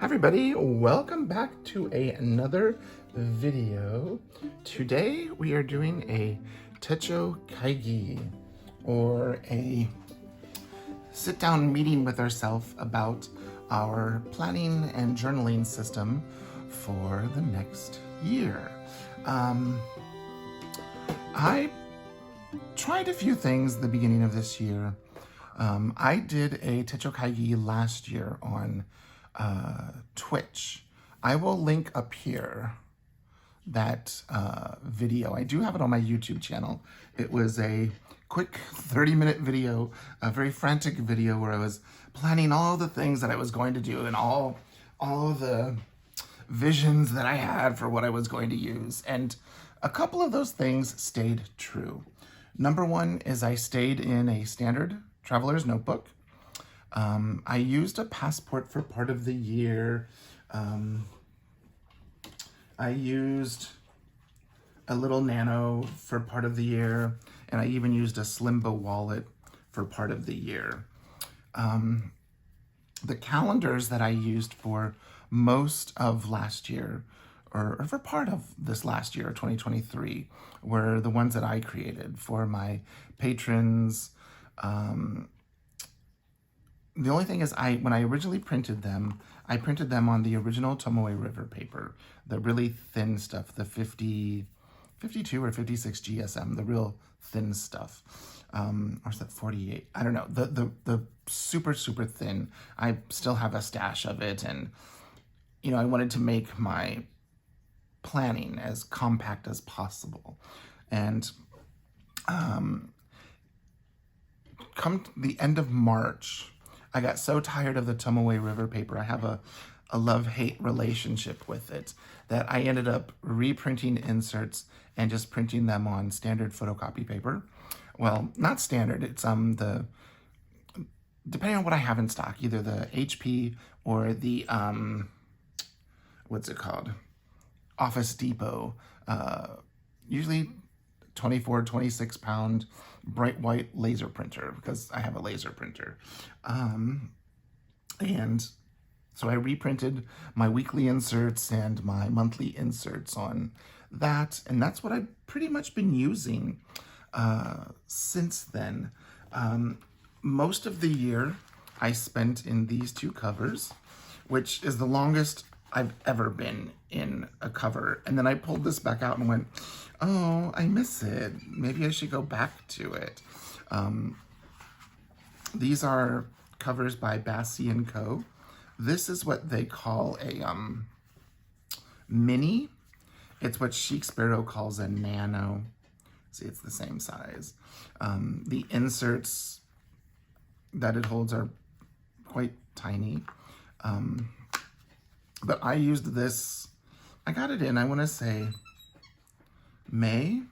Everybody, welcome back to another video. Today we are doing a Techo Kaigi, or a sit-down meeting with ourselves about our planning and journaling system for the next year. I tried a few things at the beginning of this year. I did a Techo Kaigi last year on Twitch. I will link up here that video. I do have it on my YouTube channel. It was a quick 30-minute video, a very frantic video where I was planning all the things that I was going to do and all of the visions that I had for what I was going to use. And a couple of those things stayed true. Number one is I stayed in a standard traveler's notebook. I used a passport for part of the year. I used a little nano for part of the year, and I even used a Slimbo wallet for part of the year. The calendars that I used for most of last year, or for part of this last year, 2023, were the ones that I created for my patrons. The only thing is, when I originally printed them, I printed them on the original Tomoe River paper, the really thin stuff, the 52 or 56 GSM, the real thin stuff. Or is that 48? I don't know. The super, super thin. I still have a stash of it, and I wanted to make my planning as compact as possible. And come the end of March, I got so tired of the Tomoe River paper. I have a love-hate relationship with it that I ended up reprinting inserts and just printing them on standard photocopy paper. Well, not standard. It's depending on what I have in stock, either the HP or the what's it called? Office Depot. Usually 24, 26 pound bright white laser printer, because I have a laser printer. And so I reprinted my weekly inserts and my monthly inserts on that, and that's what I've pretty much been using since then. Most of the year I spent in these two covers, which is the longest I've ever been in a cover. And then I pulled this back out and went, oh, I miss it. Maybe I should go back to it. These are covers by Bassi & Co. This is what they call a mini. It's what Chic Sparrow calls a nano. See, it's the same size. The inserts that it holds are quite tiny. But I used this, I got it in, I want to say, May,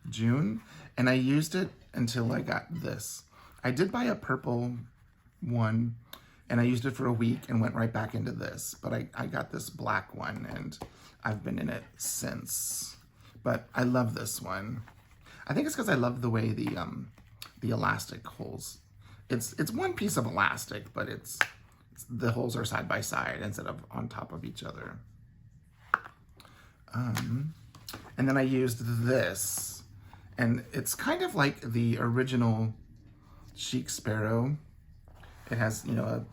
June, and I used it until I got this. I did buy a purple one, and I used it for a week and went right back into this. But I got this black one, and I've been in it since. But I love this one. I think it's because I love the way the elastic holds. It's one piece of elastic, but the holes are side by side instead of on top of each other. And then I used this, and it's kind of like the original Chic Sparrow. It has, a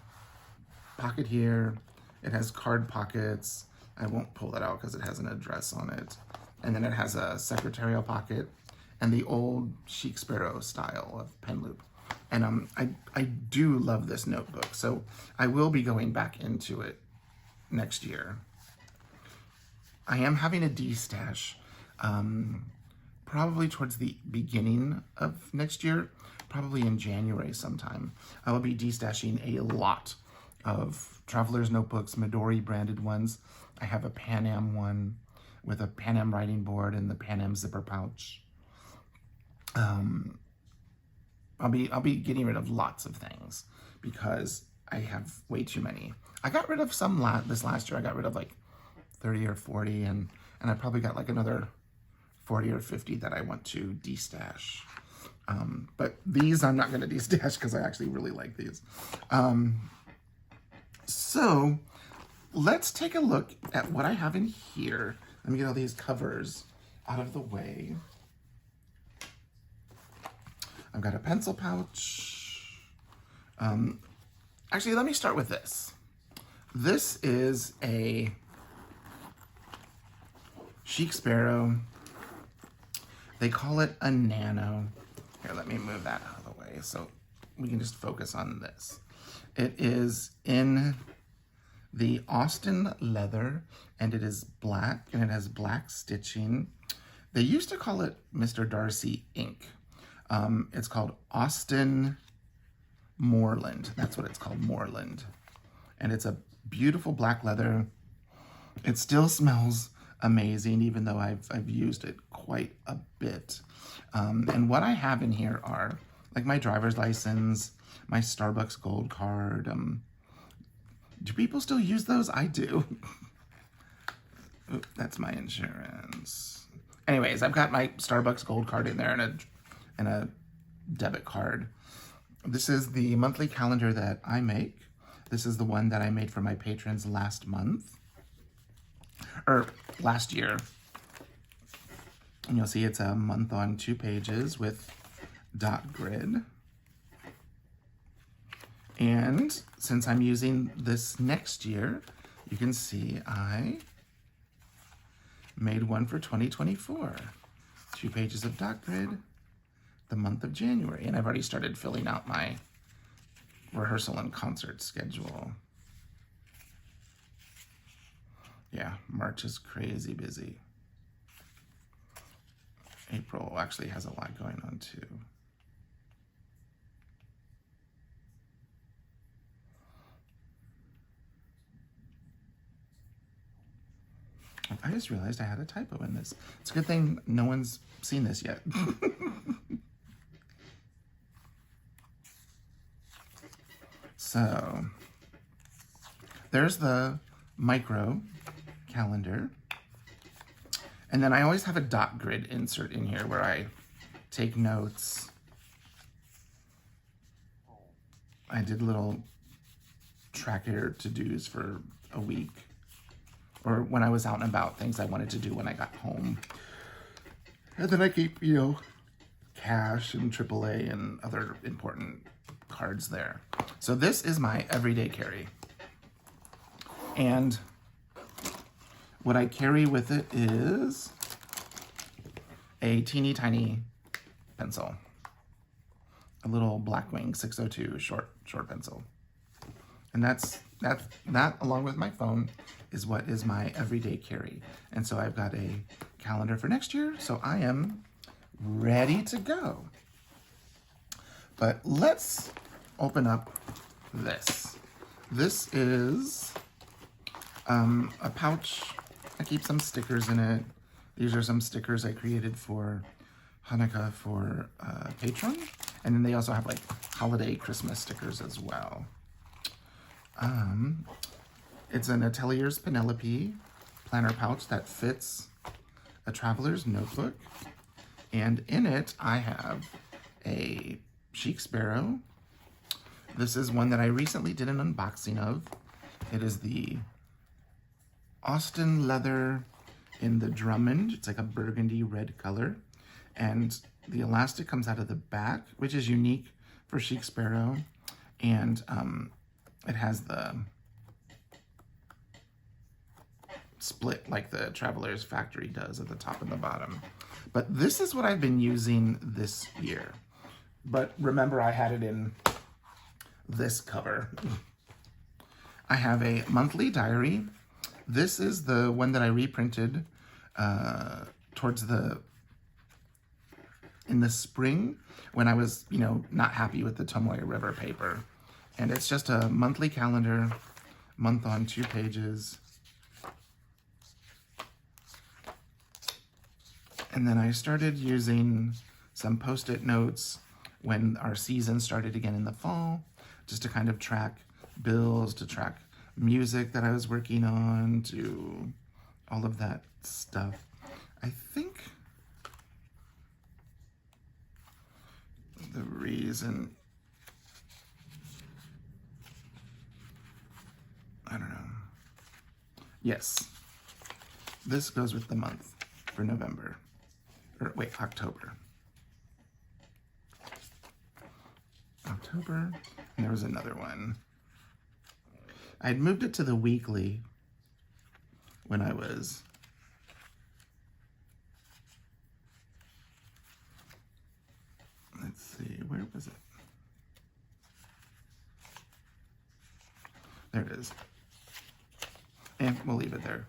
pocket here. It has card pockets. I won't pull that out because it has an address on it. And then it has a secretarial pocket and the old Chic Sparrow style of pen loop. And I do love this notebook, so I will be going back into it next year. I am having a de-stash probably towards the beginning of next year, probably in January sometime. I will be de-stashing a lot of traveler's notebooks, Midori branded ones. I have a Pan Am one with a Pan Am writing board and the Pan Am zipper pouch. I'll be getting rid of lots of things because I have way too many. I got rid of some this last year. I got rid of like 30 or 40, and I probably got like another 40 or 50 that I want to de-stash. But these I'm not going to de-stash because I actually really like these. So let's take a look at what I have in here. Let me get all these covers out of the way. I've got a pencil pouch. Actually, let me start with this. This is a Chic Sparrow. They call it a nano. Here, let me move that out of the way so we can just focus on this. It is in the Austin leather, and it is black, and it has black stitching. They used to call it Mr. Darcy ink. It's called Austin Moreland. That's what it's called, Moreland. And it's a beautiful black leather. It still smells amazing, even though I've used it quite a bit. And what I have in here are like my driver's license, my Starbucks Gold card. Do people still use those? I do. Oop, that's my insurance. Anyways, I've got my Starbucks Gold card in there and a debit card. This is the monthly calendar that I make. This is the one that I made for my patrons last month, or last year. And you'll see it's a month on 2 pages with dot grid. And since I'm using this next year, you can see I made one for 2024. 2 pages of dot grid, the month of January. And I've already started filling out my rehearsal and concert schedule. Yeah, March is crazy busy. April actually has a lot going on too. I just realized I had a typo in this. It's a good thing no one's seen this yet. So, there's the micro calendar. And then I always have a dot grid insert in here where I take notes. I did little tracker to-dos for a week, or when I was out and about, things I wanted to do when I got home. And then I keep, cash and AAA and other important cards there. So this is my everyday carry. And what I carry with it is a teeny tiny pencil, a little Blackwing 602 short pencil. And that along with my phone is what is my everyday carry. And so I've got a calendar for next year, so I am ready to go. But let's open up this. This is a pouch. I keep some stickers in it. These are some stickers I created for Hanukkah for Patron. And then they also have like holiday Christmas stickers as well. It's an Atelier's Penelope planner pouch that fits a traveler's notebook. And in it, I have a Chic Sparrow. This is one that I recently did an unboxing of. It is the Austin leather in the Drummond. It's like a burgundy red color. And the elastic comes out of the back, which is unique for Chic Sparrow. And it has the split like the Traveler's Factory does at the top and the bottom. But this is what I've been using this year. But remember, I had it in this cover. I have a monthly diary. This is the one that I reprinted in the spring when I was, not happy with the Tomoe River paper. And it's just a monthly calendar, month on 2 pages. And then I started using some Post-it notes when our season started again in the fall, just to kind of track bills, to track music that I was working on, to all of that stuff. I think the reason, I don't know. Yes, this goes with the month for November. Or wait, October. October, and there was another one. I'd moved it to the weekly when I was let's see, where was it? There it is. And we'll leave it there.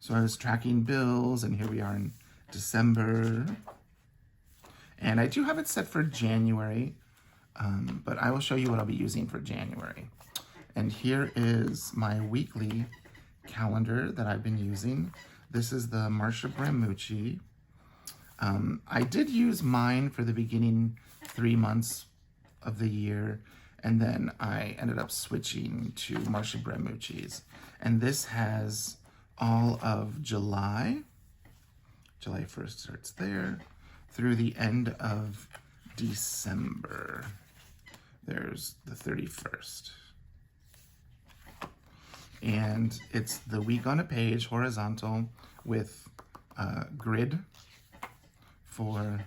So I was tracking bills, and here we are in December. And I do have it set for January, but I will show you what I'll be using for January. And here is my weekly calendar that I've been using. This is the Marsha Bramucci. I did use mine for the beginning 3 months of the year, and then I ended up switching to Marsha Bramucci's. And this has all of July. July 1st starts there, through the end of December. There's the 31st. And it's the week on a page, horizontal, with a grid for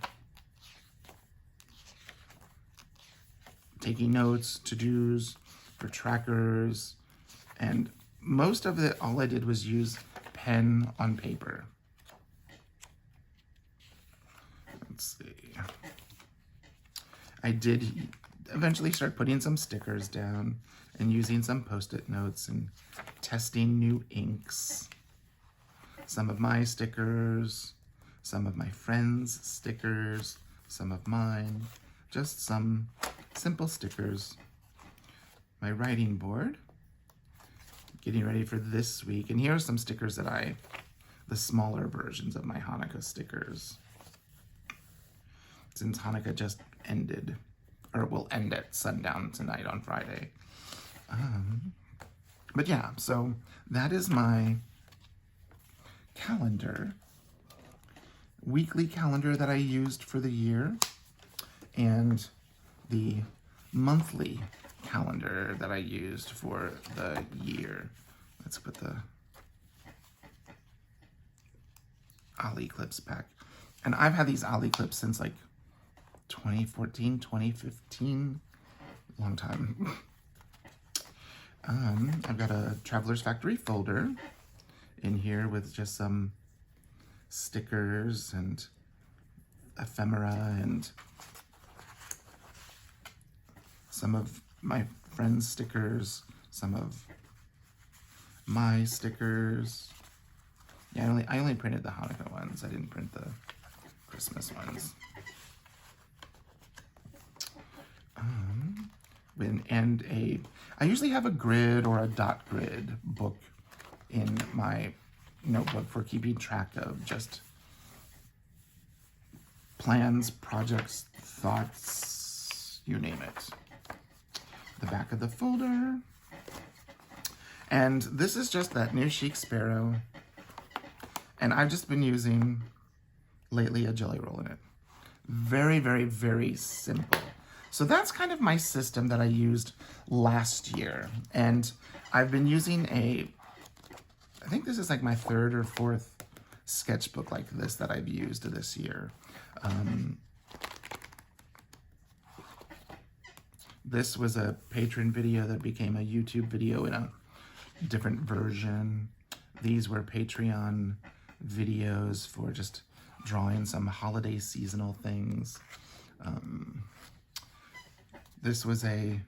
taking notes, to-dos, for trackers, and most of it, all I did was use pen on paper. Let's see. I did eventually start putting some stickers down and using some Post-it notes and testing new inks. Some of my stickers, some of my friends' stickers, some of mine, just some simple stickers. My writing board, getting ready for this week. And here are some stickers that the smaller versions of my Hanukkah stickers. Since Hanukkah just ended, or will end at sundown tonight on Friday. But yeah, so that is my calendar, weekly calendar that I used for the year, and the monthly calendar that I used for the year. Let's put the Ollie clips back. And I've had these Ollie clips since like 2014, 2015, long time. I've got a Traveler's Factory folder in here with just some stickers and ephemera and some of my friends' stickers, some of my stickers. Yeah, I only printed the Hanukkah ones. I didn't print the Christmas ones. I usually have a grid or a dot grid book in my notebook for keeping track of just plans, projects, thoughts, you name it. The back of the folder. And this is just that new Chic Sparrow. And I've just been using lately a jelly roll in it. Very, very, very simple. So that's kind of my system that I used last year. And I've been using I think this is like my 3rd or 4th sketchbook like this that I've used this year. This was a patron video that became a YouTube video in a different version. These were Patreon videos for just drawing some holiday seasonal things. This was a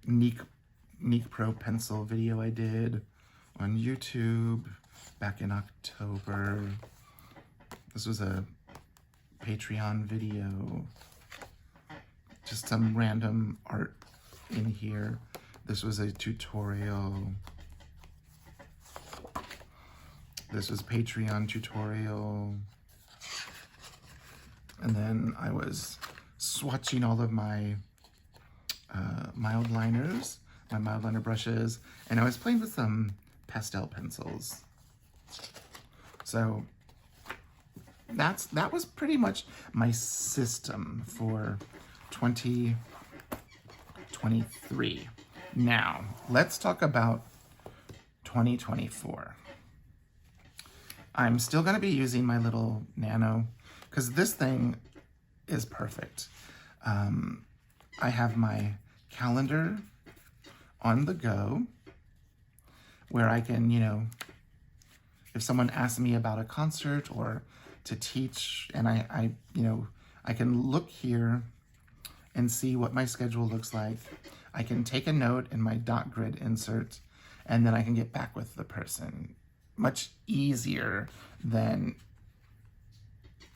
Neek Pro pencil video I did on YouTube back in October. This was a Patreon video. Just some random art in here. This was a tutorial. This was Patreon tutorial. And then I was swatching all of my mild liners, my mild liner brushes, and I was playing with some pastel pencils. So that was pretty much my system for 2023. Now, let's talk about 2024. I'm still going to be using my little Nano because this thing is perfect. I have my calendar on the go where I can, if someone asks me about a concert or to teach, and I can look here and see what my schedule looks like. I can take a note in my dot grid insert, and then I can get back with the person. Much easier than,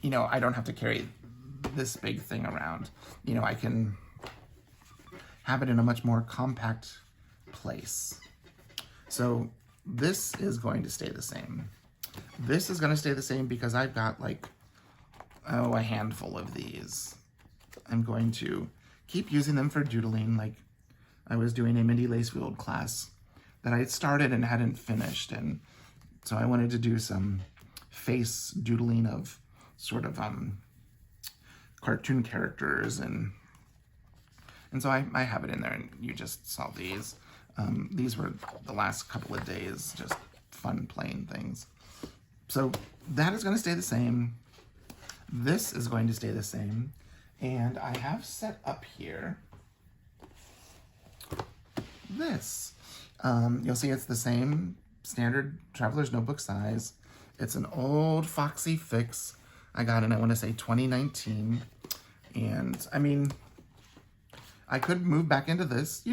I don't have to carry this big thing around. I can have it in a much more compact place. So this is going to stay the same. This is going to stay the same because I've got a handful of these. I'm going to keep using them for doodling. Like I was doing a Mindy Lacefield class that I started and hadn't finished. And so I wanted to do some face doodling of sort of cartoon characters. And so I have it in there, and you just saw these. These were the last couple of days, just fun playing things. So that is going to stay the same. This is going to stay the same. And I have set up here this. You'll see it's the same standard Traveler's Notebook size. It's an old Foxy Fix. I got in, I want to say 2019. And I mean, I could move back into this,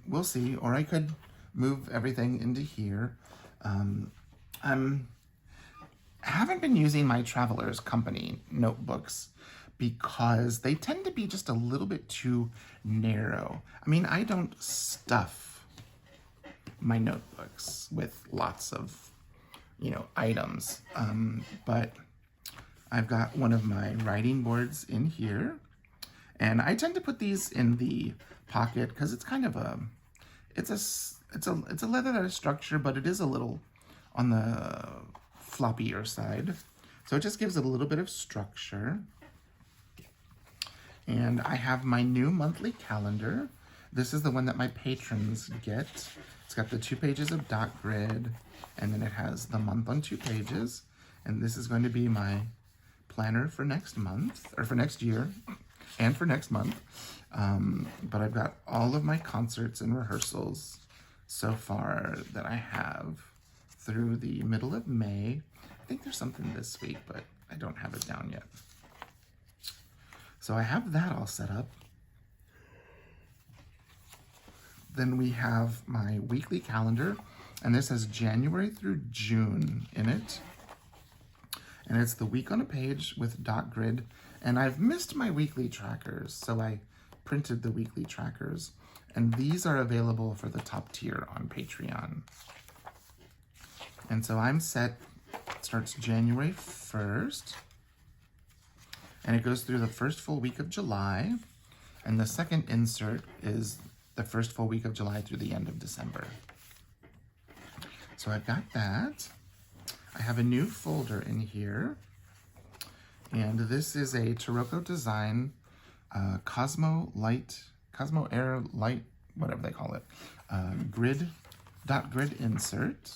we'll see. Or I could move everything into here. I haven't been using my Traveler's Company notebooks because they tend to be just a little bit too narrow. I mean, I don't stuff my notebooks with lots of, items, but I've got one of my writing boards in here, and I tend to put these in the pocket because it's kind of it's a leather structure, but it is a little on the floppier side. So it just gives it a little bit of structure. And I have my new monthly calendar. This is the one that my patrons get. It's got the 2 pages of dot grid, and then it has the month on 2 pages. And this is going to be my planner for next month, or for next year, and for next month. But I've got all of my concerts and rehearsals so far that I have through the middle of May. I think there's something this week, but I don't have it down yet. So I have that all set up. Then we have my weekly calendar, and this has January through June in it. And it's the week on a page with dot grid. And I've missed my weekly trackers, so I printed the weekly trackers. And these are available for the top tier on Patreon. And so I'm set, it starts January 1st, and it goes through the first full week of July, and the second insert is the first full week of July through the end of December. So I've got that. I have a new folder in here, and this is a Taroko Design Cosmo Air Light, whatever they call it, dot grid insert.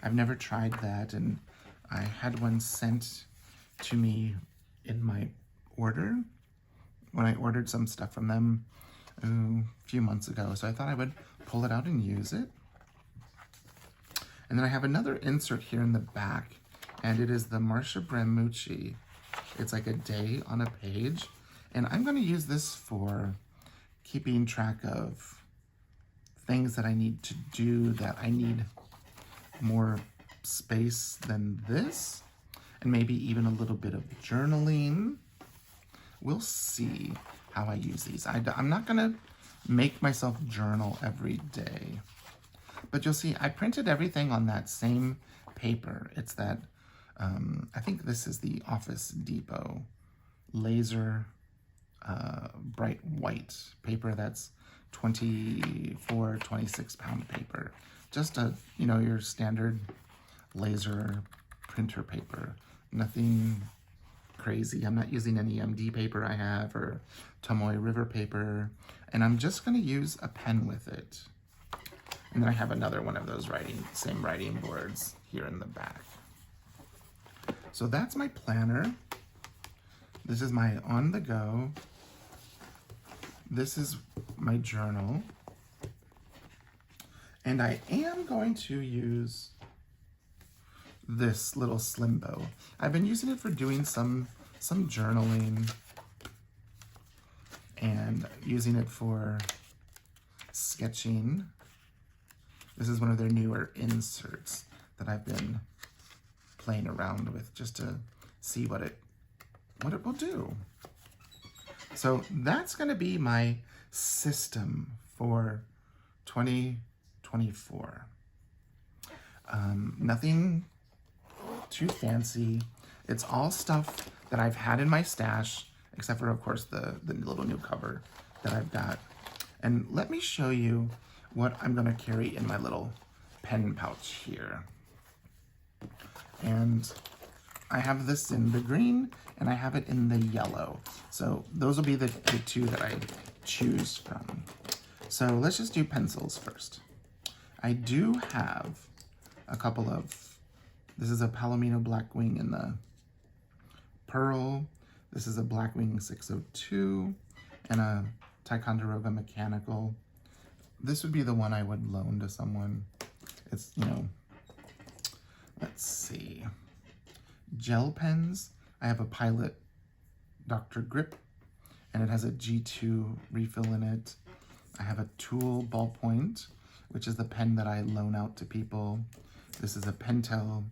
I've never tried that, and I had one sent to me in my order when I ordered some stuff from them a few months ago, so I thought I would pull it out and use it. And then I have another insert here in the back, and it is the Marsha Bramucci. It's like a day on a page, and I'm going to use this for keeping track of things that I need to do that I need more space than this, and maybe even a little bit of journaling. We'll see how I use these. I'm not gonna make myself journal every day, but you'll see I printed everything on that same paper. It's that, I think this is the Office Depot laser bright white paper. That's 26 pound paper. Just your standard laser printer paper. Nothing crazy. I'm not using any MD paper I have or Tomoe River paper, and I'm just gonna use a pen with it. And then I have another one of those same writing boards here in the back. So that's my planner. This is my on the go. This is my journal. And I am going to use this little slim bow. I've been using it for doing some journaling and using it for sketching. This is one of their newer inserts that I've been playing around with just to see what it will do. So that's going to be my system for 2024. Nothing too fancy. It's all stuff that I've had in my stash, except for, of course, the little new cover that I've got. And let me show you what I'm going to carry in my little pen pouch here. And I have this in the green and I have it in the yellow. So those will be the two that I choose from. So let's just do pencils first. I do have a couple of, this is a Palomino Blackwing in the Pearl. This is a Blackwing 602 and a Ticonderoga Mechanical. This would be the one I would loan to someone. It's, you know, let's see. Gel pens. I have a Pilot Dr. Grip, and it has a G2 refill in it. I have a Tool ballpoint, which is the pen that I loan out to people. This is a Pentel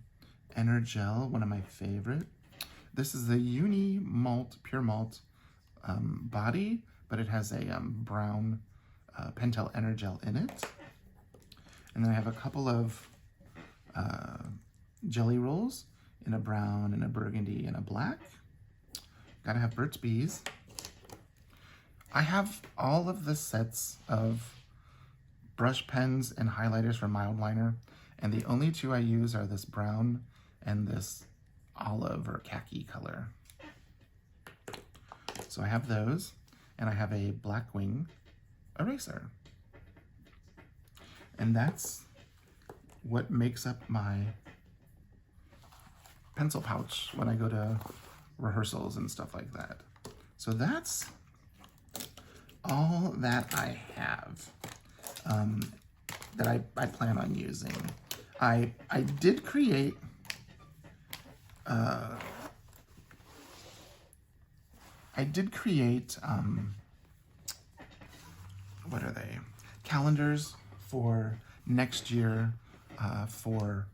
Energel, one of my favorite. This is the Uni Malt, Pure Malt body, but it has a brown Pentel Energel in it. And then I have a couple of jelly rolls in a brown and a burgundy and a black. Gotta have Burt's Bees. I have all of the sets of brush pens and highlighters from Mildliner, and the only two I use are this brown and this olive or khaki color. So I have those, and I have a Blackwing eraser. And that's what makes up my pencil pouch when I go to rehearsals and stuff like that. So that's all that I have that I plan on using. I did create what are they? Calendars for next year for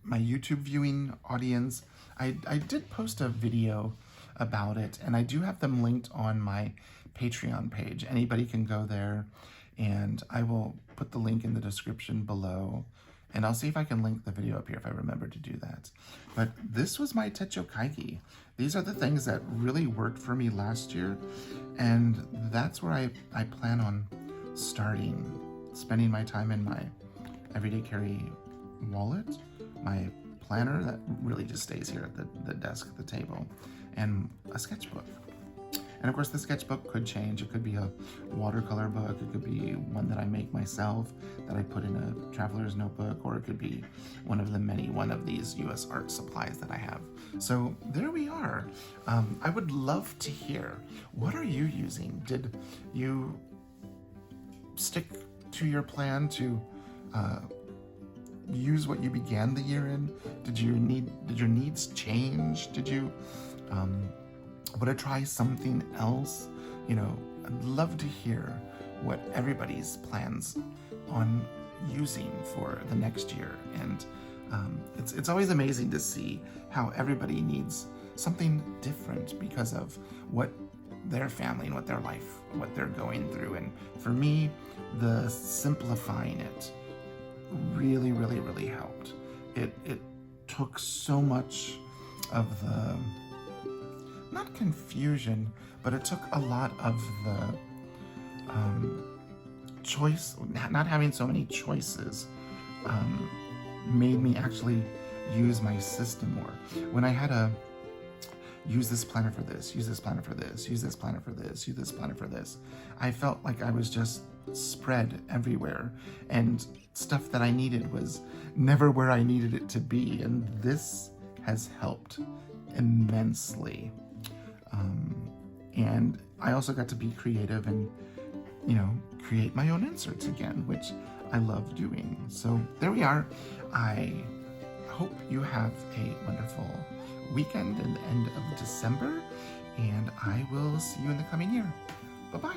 my YouTube viewing audience. I did post a video about it, and I do have them linked on my Patreon page. Anybody can go there, and I will put the link in the description below, and I'll see if I can link the video up here if I remember to do that. But this was my Techo Kaigi. These are the things that really worked for me last year, and that's where I plan on spending my time in my everyday carry wallet, my planner that really just stays here at the desk at the table, and a sketchbook. And of course the sketchbook could change. It could be a watercolor book, it could be one that I make myself that I put in a traveler's notebook, or it could be one of these US art supplies that I have. So there we are. I would love to hear, what are you using? Did you stick to your plan to use what you began the year in? Did your needs change? Did you would I try something else? You know, I'd love to hear what everybody's plans on using for the next year. And it's always amazing to see how everybody needs something different because of what their family and what their life, what they're going through. And for me, the simplifying it really, really, really helped. It took so much of the, not confusion, but it took a lot of the choice, not having so many choices, made me actually use my system more. When I had use this planner for this, use this planner for this, use this planner for this, use this planner for this. I felt like I was just spread everywhere, and stuff that I needed was never where I needed it to be, and this has helped immensely. And I also got to be creative and, create my own inserts again, which I love doing. So there we are. I hope you have a wonderful weekend and the end of December, and I will see you in the coming year. Bye-bye.